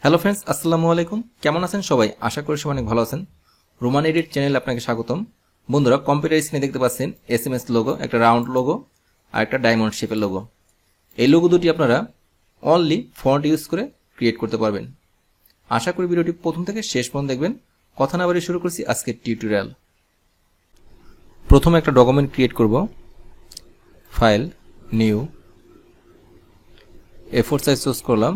Hello friends, আসসালামু আলাইকুম। কেমন আছেন সবাই? আশা করি সবাই অনেক ভালো আছেন। রোমান এডিট চ্যানেলে আপনাকে স্বাগতম। বন্ধুরা, কম্পিউটার স্ক্রিনে দেখতে পাচ্ছেন এসএমএস লোগো, একটা রাউন্ড লোগো আর একটা ডায়মন্ড শেপের লোগো। এই লোগো দুটি আপনারা অনলি ফন্ট ইউজ করে ক্রিয়েট করতে পারবেন। আশা করি ভিডিওটি প্রথম থেকে শেষ পর্যন্ত দেখবেন। কথা না বাড়িয়ে শুরু করছি আজকের টিউটোরিয়াল। প্রথমে একটা ডকুমেন্ট ক্রিয়েট করব। File, new, A4 size choose করলাম।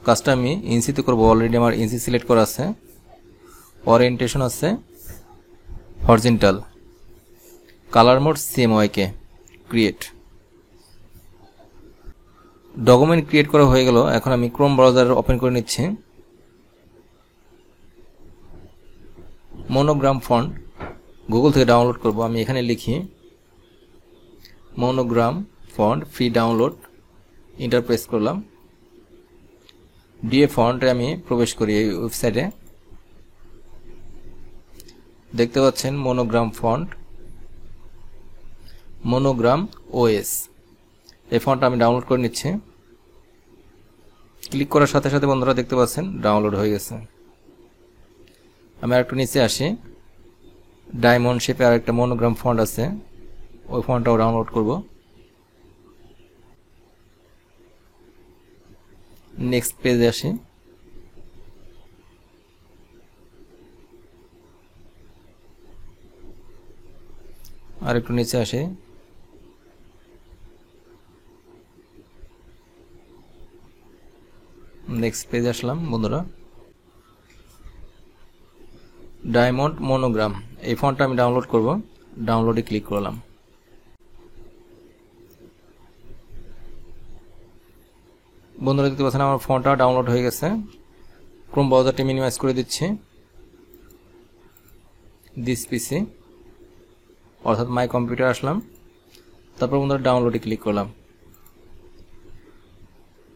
কাজটা আমি ইঞ্চিতে করব, অলরেডি আমার ইঞ্চি সিলেক্ট করা আছে। ওরিয়েন্টেশন আছে horizontal, colour mode CMYK, create. Document create করা হয়ে গেল। এখন আমি ক্রোম ব্রাউজার ওপেন করে নিচ্ছি। মনোগ্রাম ফন্ট গুগল থেকে ডাউনলোড করব। আমি এখানে লিখি monogram font free download, enter press করলাম। ডিএ ফন্টে আমি প্রবেশ করি এই ওয়েবসাইটে। দেখতে পাচ্ছেন মনোগ্রাম ফন্ট, মনোগ্রাম OS। এই ফন্টটা আমি ডাউনলোড করে নিচ্ছি। ক্লিক করার সাথে সাথে বন্ধুরা দেখতে পাচ্ছেন ডাউনলোড হয়ে গেছে। আমি আরেকটু নিচে আসি। ডায়মন্ড শেপে আরেকটা মনোগ্রাম ফন্ট আছে, ওই ফন্টটাও ডাউনলোড করব। নেক্সট পেজে আসি। আর একটু নিচে আসি। নেক্সট পেজে আসলাম বন্ধুরা। ডায়মন্ড মনোগ্রাম, এই ফন্টটা আমি ডাউনলোড করব। ডাউনলোডে ক্লিক করলাম। বন্ধুরা দেখতে পাচ্ছেন আমার ফন্টটা ডাউনলোড হয়ে গেছে। ক্রোম ব্রাউজারটি মিনিমাইজ করে দিচ্ছি। দিস পিসি অর্থাৎ মাই কম্পিউটার আসলাম। তারপর বন্ধুরা ডাউনলোডে ক্লিক করলাম।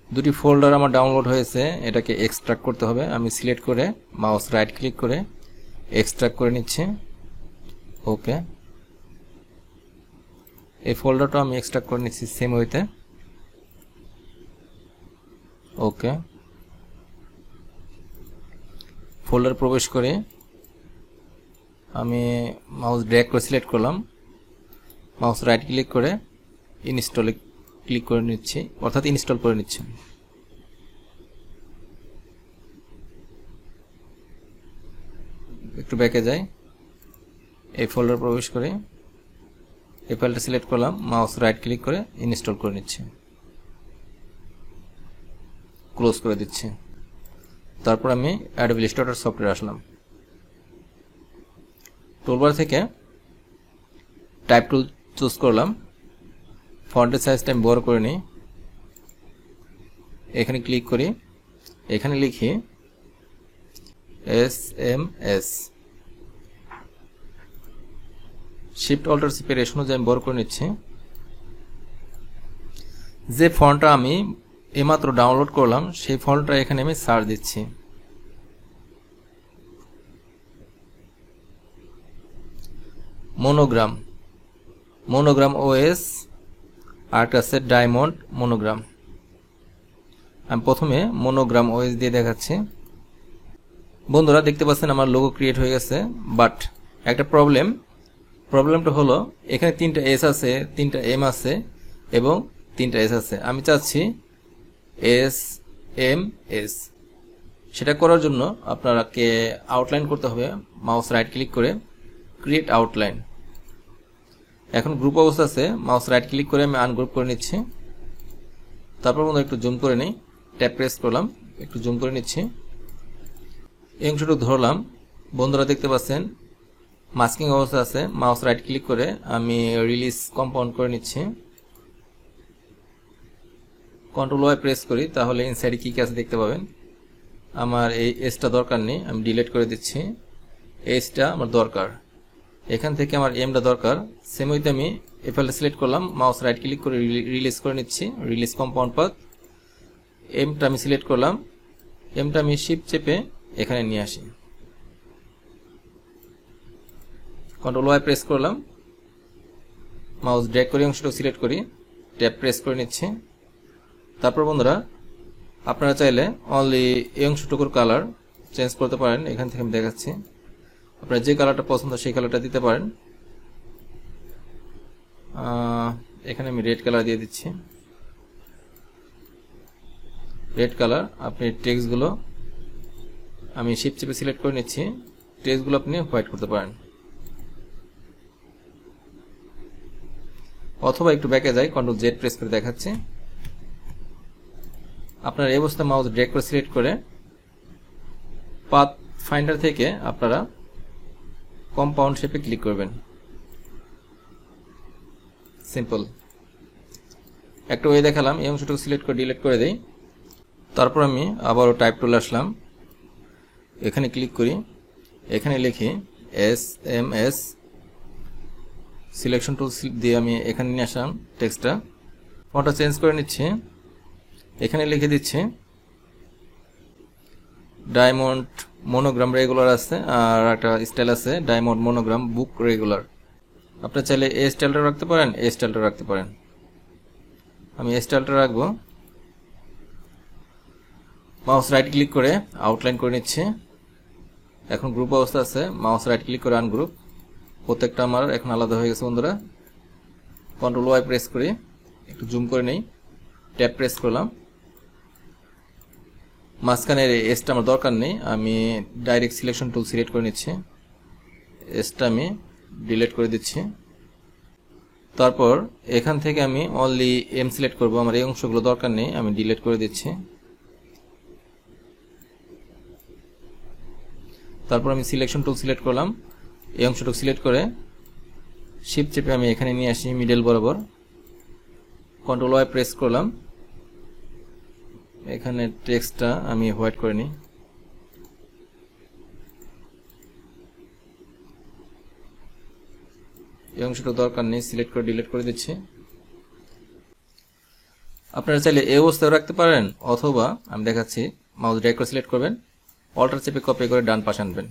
দুটি ফোল্ডার আমার ডাউনলোড হয়েছে, এটাকে এক্সট্রাক্ট করতে হবে। আমি সিলেক্ট করে মাউস রাইট ক্লিক করে এক্সট্রাক্ট করে নিচ্ছি। ওকে, এই ফোল্ডারটা আমি এক্সট্রাক্ট করে নিচ্ছি সেম ওয়েতে। ওকে, ফোল্ডার প্রবেশ করে আমি মাউস ড্র্যাগ করে সিলেক্ট করলাম। মাউস রাইট ক্লিক করে ইনস্টলে ক্লিক করে নিচ্ছি, অর্থাৎ ইনস্টল করে নিচ্ছি। একটু ব্যাকে যাই। এই ফোল্ডার প্রবেশ করে এই ফাইলটা সিলেক্ট করলাম, মাউস রাইট ক্লিক করে ইনস্টল করে নিচ্ছি, ক্লোজ করে দিচ্ছি। তারপর আমি অ্যাডোবি ইলাস্ট্রেটর সফটওয়্যার আসলাম। টুলবার থেকে টাইপ টুল চুজ করলাম। ফন্টের সাইজটা আমি বড় করে নিই। এখানে ক্লিক করি, এখানে লিখি SMS। শিফট অল্টার সি পেরে অনুযায়ী আমি বড় করে নিচ্ছি। যে ফন্টটা আমি এইমাত্র ডাউনলোড করলাম সেই ফন্টটা এখানে আমি সার্চ দিচ্ছি। মনোগ্রাম, মনোগ্রাম OS, আর আছে ডায়মন্ড মনোগ্রাম। আমি প্রথমে মনোগ্রাম OS দিয়ে দেখাচ্ছি। বন্ধুরা দেখতে পাচ্ছেন আমার লোগো ক্রিয়েট হয়ে গেছে, বাট একটা প্রবলেমটা হলো এখানে 3টা S আছে, 3টা M আছে এবং 3টা S আছে। আমি চাচ্ছি SMS। সেটা করার জন্য আপনাকে আউটলাইন করতে হবে। মাউস রাইট ক্লিক করে ক্রিয়েট আউটলাইন। এখন গ্রুপ অবস্থা আছে, মাউস রাইট ক্লিক করে আমি আনগ্রুপ করে নিচ্ছি। তারপর বন্ধুরা একটু জুম করে নিই, ট্যাব প্রেস করলাম, একটু জুম করে নিচ্ছি। এই অংশটুকু ধরলাম। বন্ধুরা দেখতে পাচ্ছেন মাস্কিং অবস্থা আছে, মাউস রাইট ক্লিক করে আমি রিলিজ কম্পাউন্ড করে নিচ্ছি। Ctrl+Y প্রেস করি, তাহলে ইনসাইডে কি আছে দেখতে পাবেন। আমার এই এসটা দরকার নেই, আমি ডিলিট করে দিচ্ছি। এসটা আমার দরকার, এখান থেকে আমার এমটা দরকার। সেম ওইতে আমি এই ফাইলটা সিলেক্ট করলাম, মাউস রাইট ক্লিক করে রিলিজ করে নিচ্ছি, রিলিজ কম্পাউন্ড পাথ। এমটা আমি সিলেক্ট করলাম, এমটা আমি শিফট চেপে এখানে নিয়ে আসি। Ctrl+Y প্রেস করলাম, মাউস ড্র্যাগ করে অংশটা সিলেক্ট করি, ট্যাব প্রেস করে নিচ্ছি। তারপর বন্ধুরা আপনারা চাইলে অনলি এই অংশটুকুর কালার চেঞ্জ করতে পারেন। এখান থেকে আমি দেখাচ্ছি, আপনারা যে কালারটা পছন্দ সেই কালারটা দিতে পারেন। এখানে আমি রেড কালার দিয়ে দিচ্ছি। Red colour. আপনি টেক্সটগুলো আমি শিফট চেপে সিলেক্ট করে নিচ্ছি, টেক্সটগুলো আপনি হোয়াইট করতে পারেন, অথবা একটু ব্যাকে যাই, কন্ট্রোল জেড প্রেস করে দেখাচ্ছি। আপনার এই অবস্থায় মাউস ড্র্যাগ করে সিলেক্ট করে পাথ ফাইন্ডার থেকে আপনারা কম্পাউন্ড শেপে ক্লিক করবেন। সিম্পল। একটা ওয়ে দেখালাম, এই অংশটুকু সিলেক্ট করে ডিলিট করে দেই। তারপর আমি আবারও টাইপ টুলে আসলাম, এখানে ক্লিক করি, এখানে লিখি SMS, সিলেকশন টুল দিয়ে আমি এখানে নিয়ে আসলাম টেক্সটটা, ফন্টটা চেঞ্জ করে নিচ্ছি। এখানে লিখে দিচ্ছি ডায়মন্ড মনোগ্রাম রেগুলার আছে, আর একটা স্টাইল আছে ডায়মন্ড মনোগ্রাম বুক রেগুলার। আপনি চাইলে এই স্টাইলটা রাখতে পারেন, এই স্টাইলটা রাখতে পারেন। আমি এই স্টাইলটা রাখবো। মাউস রাইট ক্লিক করে আউটলাইন করে নিচ্ছি। এখন গ্রুপ অবস্থা আছে, মাউস রাইট ক্লিক করে আনগ্রুপ। প্রত্যেকটা আমার এখন আলাদা হয়ে গেছে বন্ধুরা। কন্ট্রোল ওয়াই প্রেস করি, একটু জুম করে নেই, ট্যাব প্রেস করলাম। মাঝখানের এসটা আমার দরকার নেই, আমি ডাইরেক্ট সিলেকশন টুল সিলেক্ট করে নিচ্ছি, এসটা আমি ডিলিট করে দিচ্ছি। তারপর এখান থেকে আমি অনলি এম সিলেক্ট করব, আমার এই অংশগুলো দরকার নেই, আমি ডিলিট করে দিচ্ছি। তারপর আমি সিলেকশন টুল সিলেক্ট করলাম, এই অংশটুকু সিলেক্ট করে শিফট চেপে আমি এখানে নিয়ে আসি মিডল বরাবর। কন্ট্রোল ওয়াই প্রেস করলাম, এখানে টেক্সটটা আমি হোয়াইট করে নিই। এই অংশটা দরকার নেই, সিলেক্ট করে ডিলিট করে দিচ্ছি। আপনারা চাইলে এই অবস্থায় রাখতে পারেন, অথবা আমি দেখাচ্ছি, মাউস ড্র্যাগ করে সিলেক্ট করবেন, অল্টার চেপে কপি করে ডান পাশে আনবেন।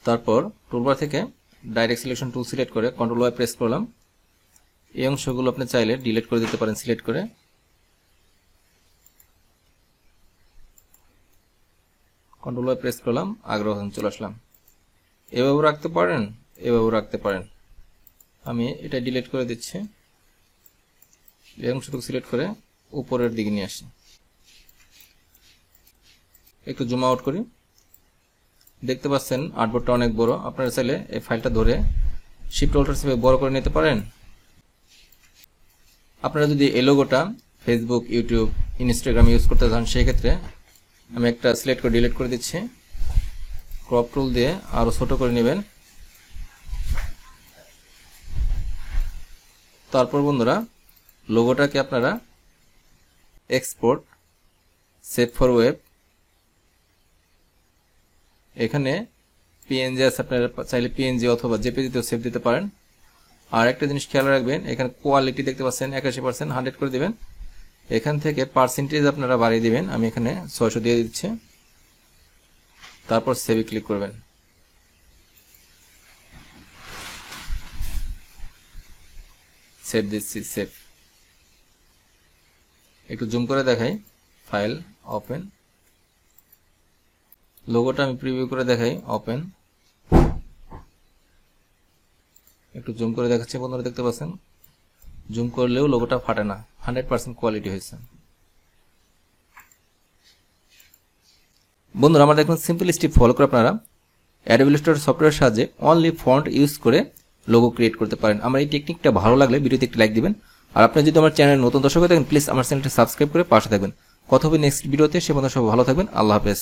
তারপর টুলবার থেকে ডাইরেক্ট সিলেকশন টুল সিলেক্ট করে কন্ট্রোল ওয়াই প্রেস করলাম। এই অংশগুলো আপনি চাইলে ডিলিট করে দিতে পারেন সিলেক্ট করে। কন্ট্রোল ওয়াই প্রেস করলাম, আগ্রহ চলে আসলাম। এভাবেও রাখতে পারেন, এভাবেও রাখতে পারেন। আমি এটা ডিলিট করে দিচ্ছি। এই অংশটুকু সিলেক্ট করে উপরের দিকে নিয়ে আসি, একটু জুম আউট করি। দেখতে পাচ্ছেন আর্টবোর্ডটা অনেক বড়। আপনারা চাইলে এই ফাইলটা ধরে শিফট অল্টার চেপে বড় করে নিতে পারেন। আপনারা যদি এই লোগোটা ফেসবুক, ইউটিউব, ইনস্টাগ্রাম ইউজ করতে চান, সেই ক্ষেত্রে আমি একটা সিলেক্ট করে ডিলিট করে দিচ্ছি। ক্রপ টুল দিয়ে আরো ছোট করে নেবেন। তারপর বন্ধুরা লোগোটাকে আপনারা এক্সপোর্ট, সেভ ফর ওয়েব, এখানে পিএনজি আছে, আপনারা চাইলে পিএনজি অথবা জেপিজিতেও সেভ দিতে পারেন। আর একটা জিনিস খেয়াল রাখবেন, এখানে কোয়ালিটি দেখতে পাচ্ছেন 81%, 100 করে দিবেন। এখান থেকে পার্সেন্টেজ আপনারা বাড়িয়ে দিবেন, আমি এখানে 600 দিয়ে দিচ্ছি। তারপর সেভে ক্লিক করবেন। সেভ দিচ্ছি, সেভ। একটু জুম করে দেখাই, ফাইল ওপেন, লোগোটা আমি প্রিভিউ করে দেখাই, ওপেন। একটু জুম করে দেখাচ্ছি বন্ধুরা, দেখতে পাচ্ছেন জুম করলেও লোগোটা ফাটে না, 100% কোয়ালিটি হয়েছে। বন্ধুরা আমার দেখুন সিম্পল স্টেপ ফলো করে আপনারা অ্যাডোবি ইলাস্ট্রেটর সফটওয়্যারের সাহায্যে অনলি ফন্ট ইউজ করে লোগো ক্রিয়েট করতে পারেন। আমার এই টেকনিকটা ভালো লাগলে ভিডিওতে একটি লাইক দিবেন। আর আপনি যদি আমার চ্যানেলে নতুন দর্শক হয়ে থাকেন, প্লিজ আমার চ্যানেলটি সাবস্ক্রাইব করে পাশে থাকবেন। কথা হবে নেক্সট ভিডিওতে, সে পর্যন্ত সবাই ভালো থাকবেন। আল্লাহ হাফেজ।